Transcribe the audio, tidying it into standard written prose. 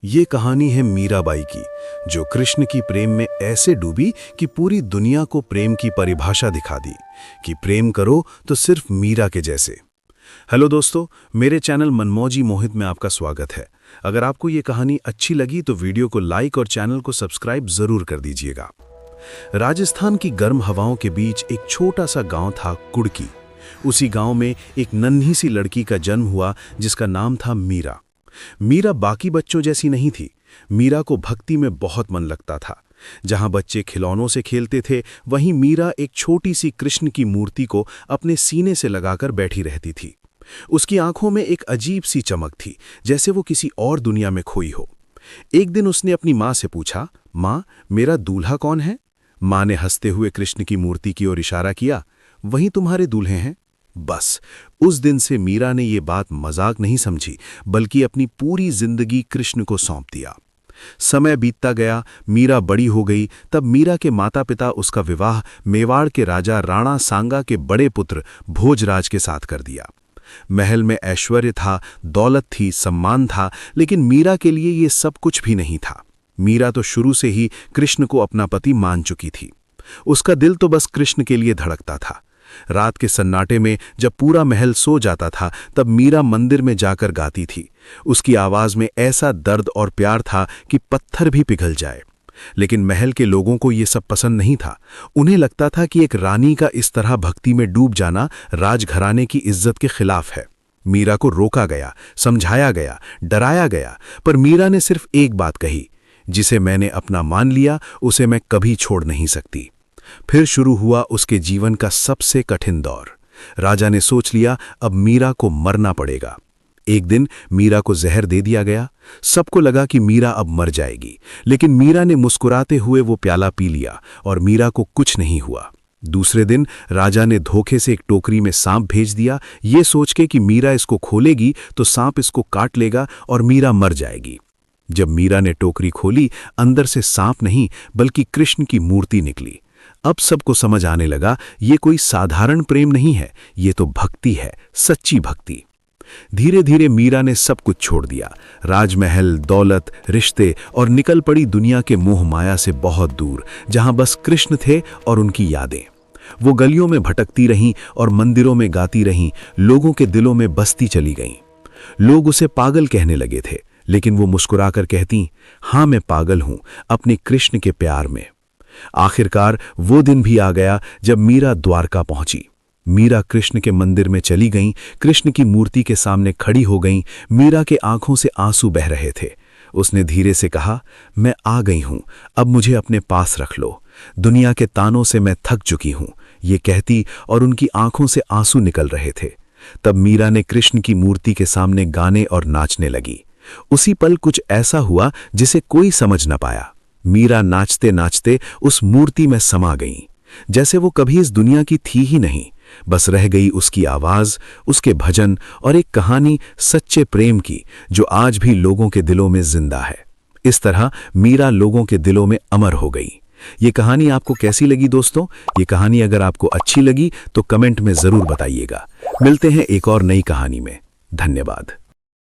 ये कहानी है मीराबाई की, जो कृष्ण की प्रेम में ऐसे डूबी कि पूरी दुनिया को प्रेम की परिभाषा दिखा दी कि प्रेम करो तो सिर्फ मीरा के जैसे। हेलो दोस्तों, मेरे चैनल मनमौजी मोहित में आपका स्वागत है। अगर आपको ये कहानी अच्छी लगी तो वीडियो को लाइक और चैनल को सब्सक्राइब जरूर कर दीजिएगा। राजस्थान की गर्म हवाओं के बीच एक छोटा सा गांव था, कुड़की। उसी गांव में एक नन्ही सी लड़की का जन्म हुआ जिसका नाम था मीरा। मीरा बाकी बच्चों जैसी नहीं थी। मीरा को भक्ति में बहुत मन लगता था। जहां बच्चे खिलौनों से खेलते थे, वहीं मीरा एक छोटी सी कृष्ण की मूर्ति को अपने सीने से लगाकर बैठी रहती थी। उसकी आंखों में एक अजीब सी चमक थी, जैसे वो किसी और दुनिया में खोई हो। एक दिन उसने अपनी माँ से पूछा, माँ, मेरा दूल्हा कौन है? माँ ने हंसते हुए कृष्ण की मूर्ति की ओर इशारा किया, वही तुम्हारे दूल्हे हैं। बस उस दिन से मीरा ने ये बात मजाक नहीं समझी, बल्कि अपनी पूरी जिंदगी कृष्ण को सौंप दिया। समय बीतता गया, मीरा बड़ी हो गई। तब मीरा के माता पिता उसका विवाह मेवाड़ के राजा राणा सांगा के बड़े पुत्र भोजराज के साथ कर दिया। महल में ऐश्वर्य था, दौलत थी, सम्मान था, लेकिन मीरा के लिए ये सब कुछ भी नहीं था। मीरा तो शुरू से ही कृष्ण को अपना पति मान चुकी थी। उसका दिल तो बस कृष्ण के लिए धड़कता था। रात के सन्नाटे में जब पूरा महल सो जाता था, तब मीरा मंदिर में जाकर गाती थी। उसकी आवाज में ऐसा दर्द और प्यार था कि पत्थर भी पिघल जाए। लेकिन महल के लोगों को ये सब पसंद नहीं था। उन्हें लगता था कि एक रानी का इस तरह भक्ति में डूब जाना राजघराने की इज्जत के खिलाफ है। मीरा को रोका गया, समझाया गया, डराया गया, पर मीरा ने सिर्फ एक बात कही, जिसे मैंने अपना मान लिया उसे मैं कभी छोड़ नहीं सकती। फिर शुरू हुआ उसके जीवन का सबसे कठिन दौर। राजा ने सोच लिया अब मीरा को मरना पड़ेगा। एक दिन मीरा को जहर दे दिया गया। सबको लगा कि मीरा अब मर जाएगी, लेकिन मीरा ने मुस्कुराते हुए वो प्याला पी लिया और मीरा को कुछ नहीं हुआ। दूसरे दिन राजा ने धोखे से एक टोकरी में सांप भेज दिया, ये सोच के कि मीरा इसको खोलेगी तो सांप इसको काट लेगा और मीरा मर जाएगी। जब मीरा ने टोकरी खोली, अंदर से सांप नहीं बल्कि कृष्ण की मूर्ति निकली। अब सबको समझ आने लगा ये कोई साधारण प्रेम नहीं है, ये तो भक्ति है, सच्ची भक्ति। धीरे धीरे मीरा ने सब कुछ छोड़ दिया, राजमहल, दौलत, रिश्ते, और निकल पड़ी दुनिया के मोह माया से बहुत दूर, जहां बस कृष्ण थे और उनकी यादें। वो गलियों में भटकती रहीं और मंदिरों में गाती रहीं, लोगों के दिलों में बसती चली गईं। लोग उसे पागल कहने लगे थे, लेकिन वो मुस्कुराकर कहती, हाँ मैं पागल हूं अपने कृष्ण के प्यार में। आखिरकार वो दिन भी आ गया जब मीरा द्वारका पहुंची। मीरा कृष्ण के मंदिर में चली गईं, कृष्ण की मूर्ति के सामने खड़ी हो गईं। मीरा के आंखों से आंसू बह रहे थे। उसने धीरे से कहा, मैं आ गई हूं, अब मुझे अपने पास रख लो। दुनिया के तानों से मैं थक चुकी हूं, ये कहती और उनकी आंखों से आंसू निकल रहे थे। तब मीरा ने कृष्ण की मूर्ति के सामने गाने और नाचने लगी। उसी पल कुछ ऐसा हुआ जिसे कोई समझ न पाया। मीरा नाचते नाचते उस मूर्ति में समा गई, जैसे वो कभी इस दुनिया की थी ही नहीं। बस रह गई उसकी आवाज, उसके भजन और एक कहानी सच्चे प्रेम की, जो आज भी लोगों के दिलों में जिंदा है। इस तरह मीरा लोगों के दिलों में अमर हो गई। ये कहानी आपको कैसी लगी दोस्तों? ये कहानी अगर आपको अच्छी लगी तो कमेंट में जरूर बताइएगा। मिलते हैं एक और नई कहानी में। धन्यवाद।